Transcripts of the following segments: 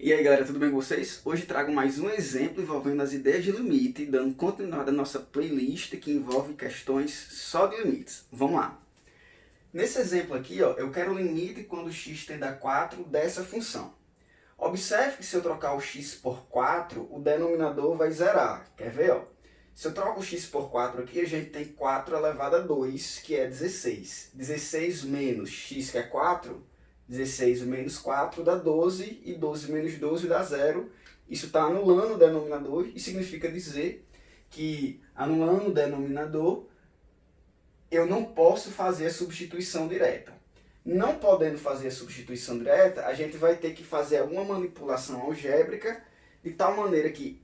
E aí galera, tudo bem com vocês? Hoje trago mais um exemplo envolvendo as ideias de limite, dando continuidade à nossa playlist que envolve questões só de limites. Vamos lá! Nesse exemplo aqui, eu quero o limite quando x tende a 4 dessa função. Observe que se eu trocar o x por 4, o denominador vai zerar. Quer ver? Se eu troco o x por 4 aqui, a gente tem 4 elevado a 2, que é 16. 16 menos x, que é 4, 16 menos 4 dá 12, e 12 menos 12 dá 0. Isso está anulando o denominador, e significa dizer que, anulando o denominador, eu não posso fazer a substituição direta. Não podendo fazer a substituição direta, a gente vai ter que fazer alguma manipulação algébrica de tal maneira que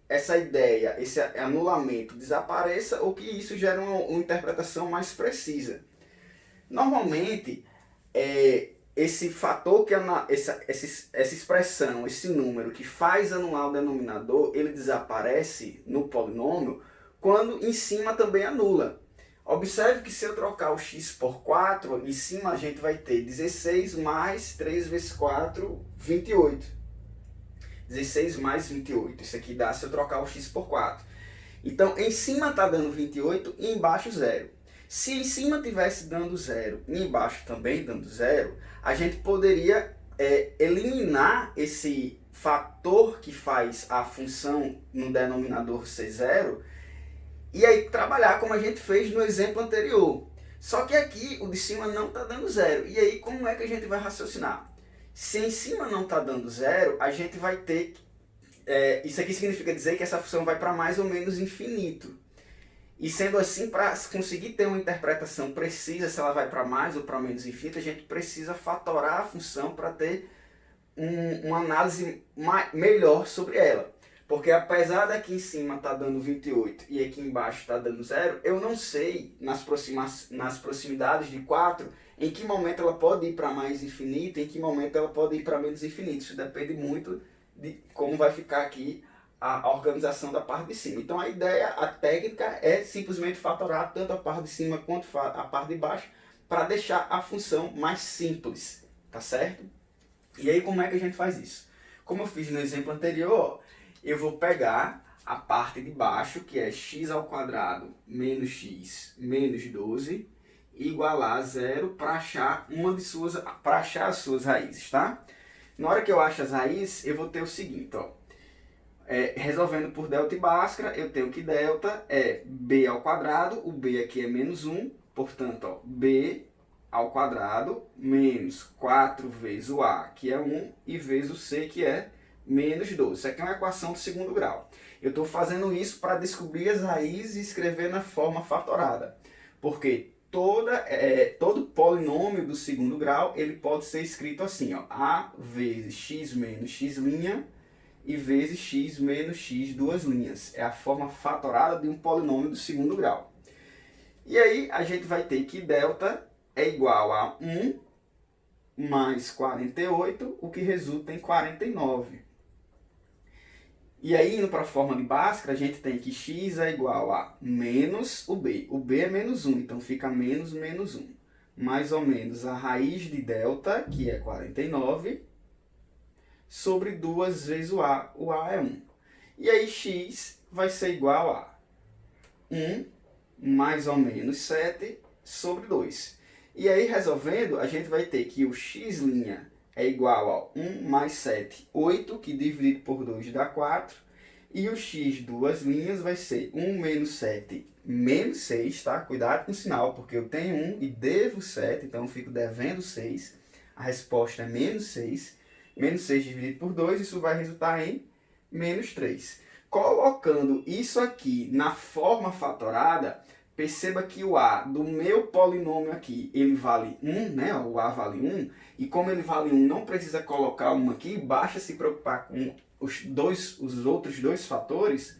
essa ideia, esse anulamento desapareça ou que isso gere uma interpretação mais precisa. Normalmente, esse fator, essa expressão, esse número que faz anular o denominador, ele desaparece no polinômio quando em cima também anula. Observe que se eu trocar o x por 4, em cima a gente vai ter 16 mais 3 vezes 4, 28. 16 mais 28. Isso aqui dá se eu trocar o x por 4. Então, em cima está dando 28 e embaixo 0. Se em cima tivesse dando 0 e embaixo também dando 0, a gente poderia eliminar esse fator que faz a função no denominador ser 0 e aí trabalhar como a gente fez no exemplo anterior. Só que aqui o de cima não está dando 0. E aí como é que a gente vai raciocinar? Se em cima não está dando 0, a gente vai ter que... isso aqui significa dizer que essa função vai para mais ou menos infinito. E sendo assim, para conseguir ter uma interpretação precisa se ela vai para mais ou para menos infinito, a gente precisa fatorar a função para ter uma análise melhor sobre ela. Porque apesar daqui em cima estar dando 28 e aqui embaixo está dando 0, eu não sei nas proximidades de 4 em que momento ela pode ir para mais infinito, em que momento ela pode ir para menos infinito. Isso depende muito de como vai ficar aqui a organização da parte de cima. Então a ideia, a técnica é simplesmente fatorar tanto a parte de cima quanto a parte de baixo para deixar a função mais simples, tá certo? E aí como é que a gente faz isso? Como eu fiz no exemplo anterior, eu vou pegar a parte de baixo, que é x ao quadrado menos x menos 12, e igualar a 0 para achar as suas raízes, tá? Na hora que eu acho as raízes, eu vou ter o seguinte, resolvendo por delta e bhaskara, eu tenho que delta é b ao quadrado, o b aqui é menos 1, portanto, b ao quadrado menos 4 vezes o a, que é 1, e vezes o c, que é menos 12. Isso aqui é uma equação do segundo grau. Eu estou fazendo isso para descobrir as raízes e escrever na forma fatorada. Porque todo polinômio do segundo grau ele pode ser escrito assim, a vezes x menos x' e vezes x menos x duas linhas. É a forma fatorada de um polinômio do segundo grau. E aí a gente vai ter que delta é igual a 1 mais 48, o que resulta em 49. E aí, indo para a forma de Bhaskara, a gente tem que x é igual a menos o b. O b é menos 1, então fica menos menos 1. Mais ou menos a raiz de delta, que é 49, sobre 2 vezes o a. O a é 1. E aí, x vai ser igual a 1 mais ou menos 7 sobre 2. E aí, resolvendo, a gente vai ter que o x' é igual a 1 mais 7, 8, que dividido por 2 dá 4. E o x duas linhas vai ser 1 menos 7 menos 6, tá? Cuidado com o sinal, porque eu tenho 1 e devo 7, então eu fico devendo 6. A resposta é menos 6. Menos 6 dividido por 2, isso vai resultar em menos 3. Colocando isso aqui na forma fatorada, perceba que o a do meu polinômio aqui, ele vale 1, né? O a vale 1, e como ele vale 1, não precisa colocar 1 aqui, basta se preocupar com os outros dois fatores,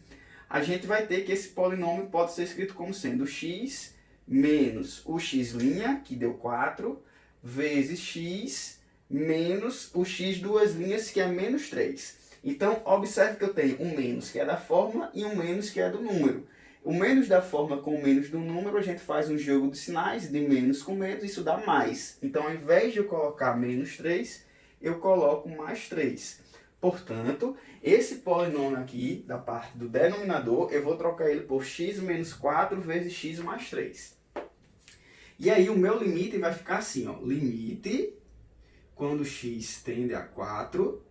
a gente vai ter que esse polinômio pode ser escrito como sendo x menos o x', que deu 4, vezes x menos o x duas linhas, que é menos 3. Então, observe que eu tenho um menos que é da fórmula e um menos que é do número. O menos da fórmula com o menos do número, a gente faz um jogo de sinais, de menos com menos, isso dá mais. Então, ao invés de eu colocar menos 3, eu coloco mais 3. Portanto, esse polinômio aqui, da parte do denominador, eu vou trocar ele por x menos 4 vezes x mais 3. E aí o meu limite vai ficar assim, ó, limite, quando x tende a 4,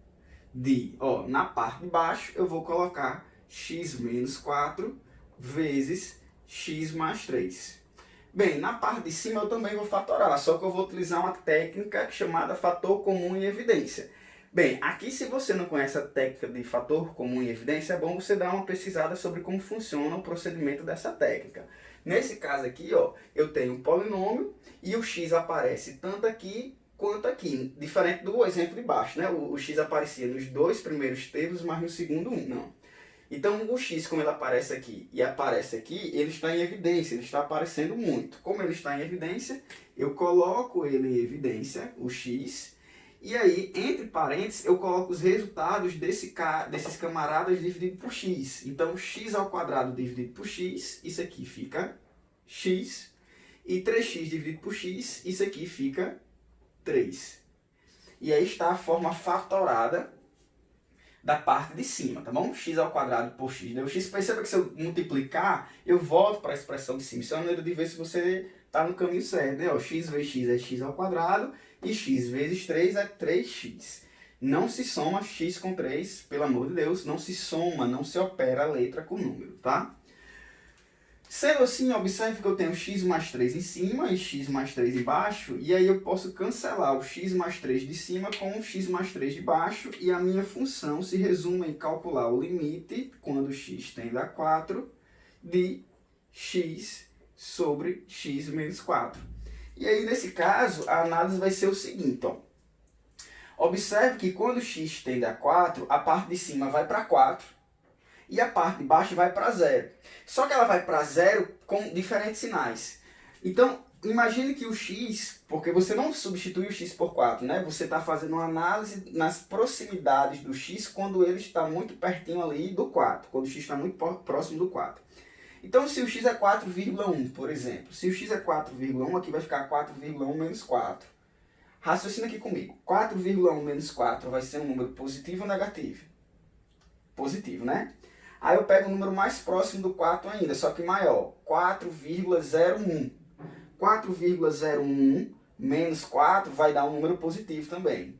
na parte de baixo eu vou colocar x menos 4 vezes x mais 3. Bem, na parte de cima eu também vou fatorar, só que eu vou utilizar uma técnica chamada fator comum em evidência. Bem, aqui se você não conhece a técnica de fator comum em evidência, é bom você dar uma pesquisada sobre como funciona o procedimento dessa técnica. Nesse caso aqui, ó, eu tenho um polinômio e o x aparece tanto aqui quanto aqui, diferente do exemplo de baixo, né? O x aparecia nos dois primeiros termos, mas no segundo não. Então o x, como ele aparece aqui e aparece aqui, ele está em evidência, ele está aparecendo muito. Como ele está em evidência, eu coloco ele em evidência, o x, e aí, entre parênteses, eu coloco os resultados desses camaradas dividido por x. Então, x ao quadrado dividido por x, isso aqui fica x, e 3x dividido por x, isso aqui fica 3. E aí está a forma fatorada da parte de cima, tá bom? X ao quadrado por x. O x, perceba que se eu multiplicar, eu volto para a expressão de cima. Isso é uma maneira de ver se você está no caminho certo, né? X vezes x é x ao quadrado e x vezes 3 é 3x. Não se soma x com 3, pelo amor de Deus, não se soma, não se opera a letra com o número, tá? Sendo assim, observe que eu tenho x mais 3 em cima e x mais 3 embaixo, e aí eu posso cancelar o x mais 3 de cima com o x mais 3 de baixo, e a minha função se resume em calcular o limite, quando x tende a 4, de x sobre x menos 4. E aí, nesse caso, a análise vai ser o seguinte, ó. Observe que quando x tende a 4, a parte de cima vai para 4, e a parte de baixo vai para 0. Só que ela vai para 0 com diferentes sinais. Então, imagine que o x, porque você não substitui o x por 4, né? Você está fazendo uma análise nas proximidades do x quando ele está muito pertinho ali do 4, quando o x está muito próximo do 4. Então, se o x é 4,1, por exemplo, se o x é 4,1, aqui vai ficar 4,1 menos 4. Raciocina aqui comigo. 4,1 menos 4 vai ser um número positivo ou negativo? Positivo, né? Aí eu pego o número mais próximo do 4 ainda, só que maior. 4,01. 4,01 menos 4 vai dar um número positivo também.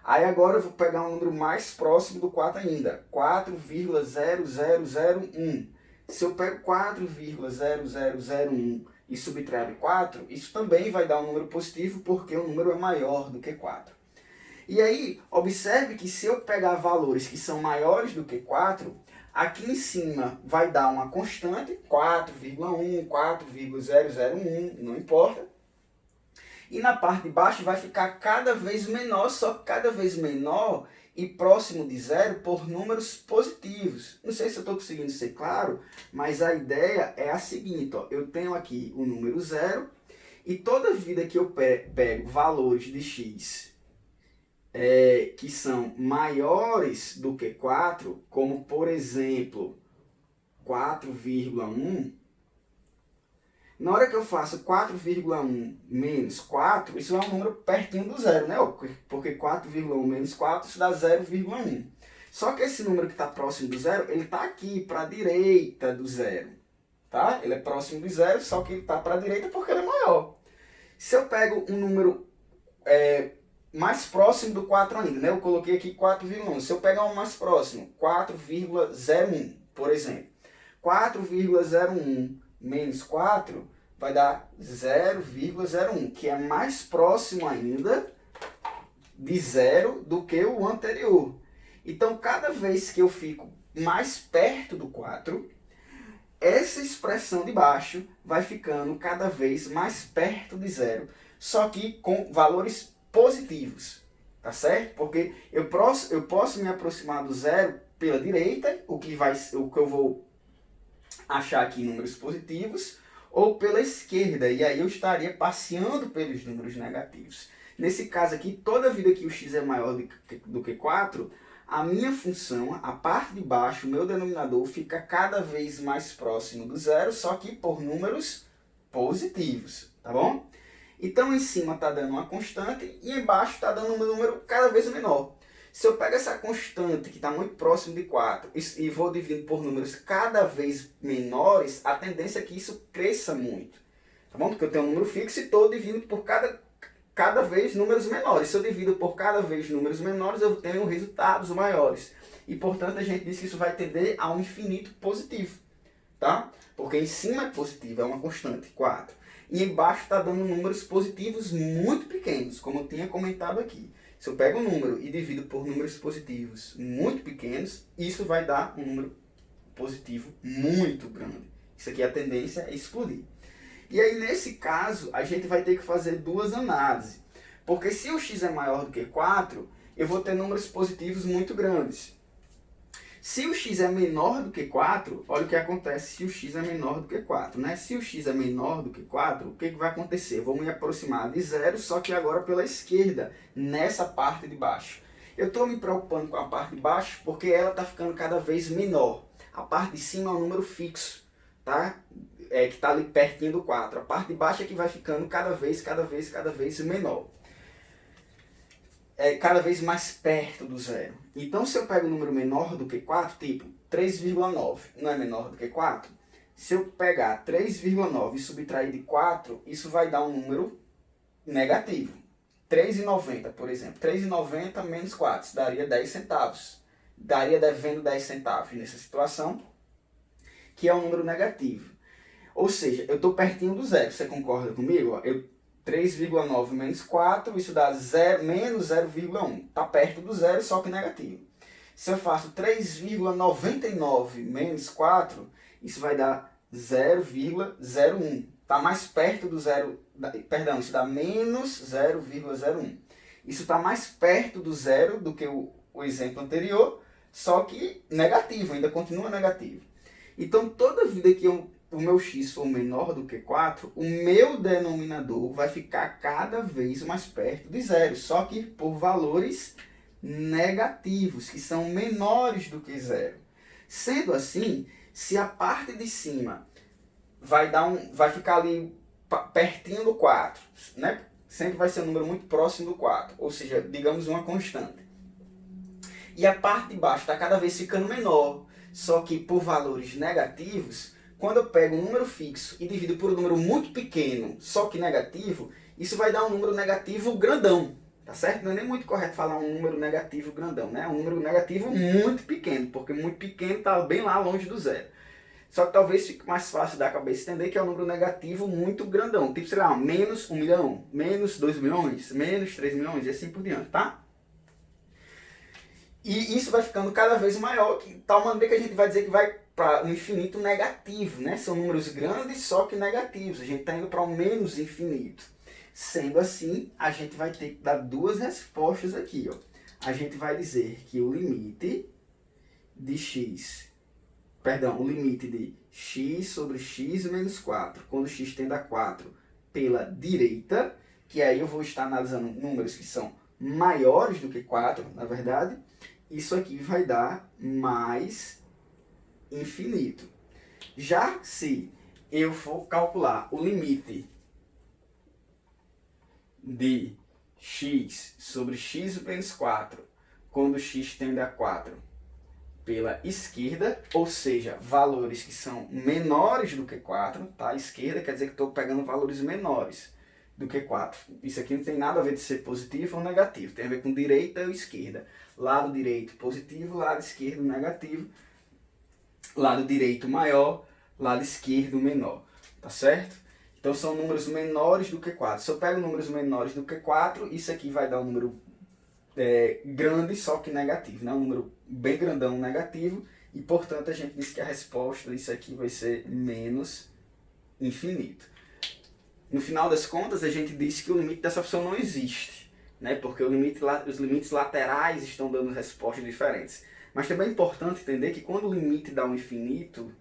Aí agora eu vou pegar um número mais próximo do 4 ainda. 4,0001. Se eu pego 4,0001 e subtrair 4, isso também vai dar um número positivo porque o número é maior do que 4. E aí, observe que se eu pegar valores que são maiores do que 4, aqui em cima vai dar uma constante, 4,1, 4,001, não importa. E na parte de baixo vai ficar cada vez menor, só que cada vez menor e próximo de zero por números positivos. Não sei se eu estou conseguindo ser claro, mas a ideia é a seguinte, ó, eu tenho aqui o número 0 e toda vida que eu pego valores de x que são maiores do que 4, como por exemplo 4,1, na hora que eu faço 4,1 menos 4, isso é um número pertinho do zero, né? Porque 4,1 menos 4, isso dá 0,1. Só que esse número que está próximo do zero, ele está aqui para a direita do zero. Tá? Ele é próximo do zero, só que ele está para a direita porque ele é maior. Se eu pego um número mais próximo do 4 ainda, né? Eu coloquei aqui 4,1. Se eu pegar um mais próximo, 4,01, por exemplo. 4,01 menos 4 vai dar 0,01, que é mais próximo ainda de zero do que o anterior. Então, cada vez que eu fico mais perto do 4, essa expressão de baixo vai ficando cada vez mais perto de zero, só que com valores positivos, tá certo? Porque eu posso me aproximar do zero pela direita, o que eu vou achar aqui números positivos, ou pela esquerda, e aí eu estaria passeando pelos números negativos. Nesse caso aqui, toda vida que o x é maior do que 4, a minha função, a parte de baixo, o meu denominador, fica cada vez mais próximo do zero, só que por números positivos, tá bom? Então, em cima está dando uma constante e embaixo está dando um número cada vez menor. Se eu pego essa constante que está muito próximo de 4 e vou dividindo por números cada vez menores, a tendência é que isso cresça muito. Tá bom? Porque eu tenho um número fixo e estou dividindo por cada vez números menores. Se eu divido por cada vez números menores, eu tenho resultados maiores. E, portanto, a gente diz que isso vai tender a um infinito positivo. Tá? Porque em cima é positivo, é uma constante, 4. E embaixo está dando números positivos muito pequenos, como eu tinha comentado aqui. Se eu pego um número e divido por números positivos muito pequenos, isso vai dar um número positivo muito grande. Isso aqui a tendência é explodir. E aí, nesse caso, a gente vai ter que fazer duas análises. Porque se o x é maior do que 4, eu vou ter números positivos muito grandes. Se o x é menor do que 4, olha o que acontece se o x é menor do que 4. Né? Se o x é menor do que 4, o que vai acontecer? Vou me aproximar de zero, só que agora pela esquerda, nessa parte de baixo. Eu estou me preocupando com a parte de baixo porque ela está ficando cada vez menor. A parte de cima é um número fixo, tá? Que está ali pertinho do 4. A parte de baixo é que vai ficando cada vez menor. Cada vez mais perto do zero. Então, se eu pego um número menor do que 4, tipo 3,9, não é menor do que 4? Se eu pegar 3,9 e subtrair de 4, isso vai dar um número negativo. 3,90, por exemplo. 3,90 menos 4, isso daria 10 centavos. Daria devendo 10 centavos nessa situação, que é um número negativo. Ou seja, eu estou pertinho do zero. Você concorda comigo? 3,9 menos 4, isso dá menos 0,1. Está perto do zero, só que negativo. Se eu faço 3,99 menos 4, isso vai dar 0,01. Está mais perto do zero, perdão, isso dá menos 0,01. Isso está mais perto do zero do que o exemplo anterior, só que negativo, ainda continua negativo. Então, toda vida que o meu x for menor do que 4, o meu denominador vai ficar cada vez mais perto de zero, só que por valores negativos, que são menores do que zero. Sendo assim, se a parte de cima vai ficar ali pertinho do 4, né? Sempre vai ser um número muito próximo do 4, ou seja, digamos uma constante. E a parte de baixo está cada vez ficando menor, só que por valores negativos. Quando eu pego um número fixo e divido por um número muito pequeno, só que negativo, isso vai dar um número negativo grandão, tá certo? Não é nem muito correto falar um número negativo grandão, né? Um número negativo muito pequeno, porque muito pequeno está bem lá longe do zero. Só que talvez fique mais fácil da cabeça entender que é um número negativo muito grandão, tipo, sei lá, menos 1 milhão, menos 2 milhões, menos 3 milhões e assim por diante, tá? E isso vai ficando cada vez maior, de tal maneira que a gente vai dizer que vai para um infinito negativo, né? São números grandes, só que negativos. A gente está indo para um menos infinito. Sendo assim, a gente vai ter que dar duas respostas aqui. Ó. A gente vai dizer que o limite de x, o limite de x sobre x menos 4, quando x tende a 4 pela direita, que aí eu vou estar analisando números que são maiores do que 4, na verdade, isso aqui vai dar mais infinito. Já se eu for calcular o limite de x sobre x menos 4, quando x tende a 4 pela esquerda, ou seja, valores que são menores do que 4, tá? Esquerda quer dizer que estou pegando valores menores do que 4. Isso aqui não tem nada a ver de ser positivo ou negativo, tem a ver com direita ou esquerda. Lado direito positivo, lado esquerdo negativo, lado direito maior, lado esquerdo menor, tá certo? Então são números menores do que 4. Se eu pego números menores do que 4, isso aqui vai dar um número grande, só que negativo, né? Um número bem grandão negativo, e portanto a gente diz que a resposta disso aqui vai ser menos infinito. No final das contas, a gente disse que o limite dessa opção não existe, né? Porque os limites laterais estão dando respostas diferentes. Mas também é importante entender que quando o limite dá um infinito,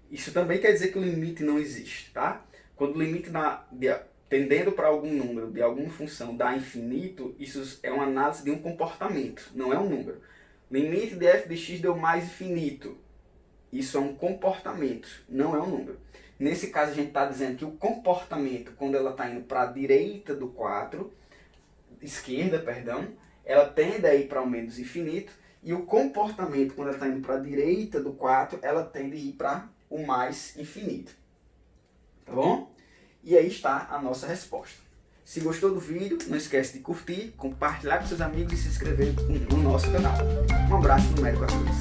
isso também quer dizer que o limite não existe, tá? Quando o limite tendendo para algum número de alguma função dá infinito, isso é uma análise de um comportamento, não é um número. Limite de f de x deu mais infinito. Isso é um comportamento, não é um número. Nesse caso, a gente está dizendo que o comportamento, quando ela está indo para a direita do 4, esquerda, perdão, ela tende a ir para o menos infinito, e o comportamento, quando ela está indo para a direita do 4, ela tende a ir para o mais infinito. Tá bom? E aí está a nossa resposta. Se gostou do vídeo, não esquece de curtir, compartilhar com seus amigos e se inscrever no nosso canal. Um abraço numérico a todos.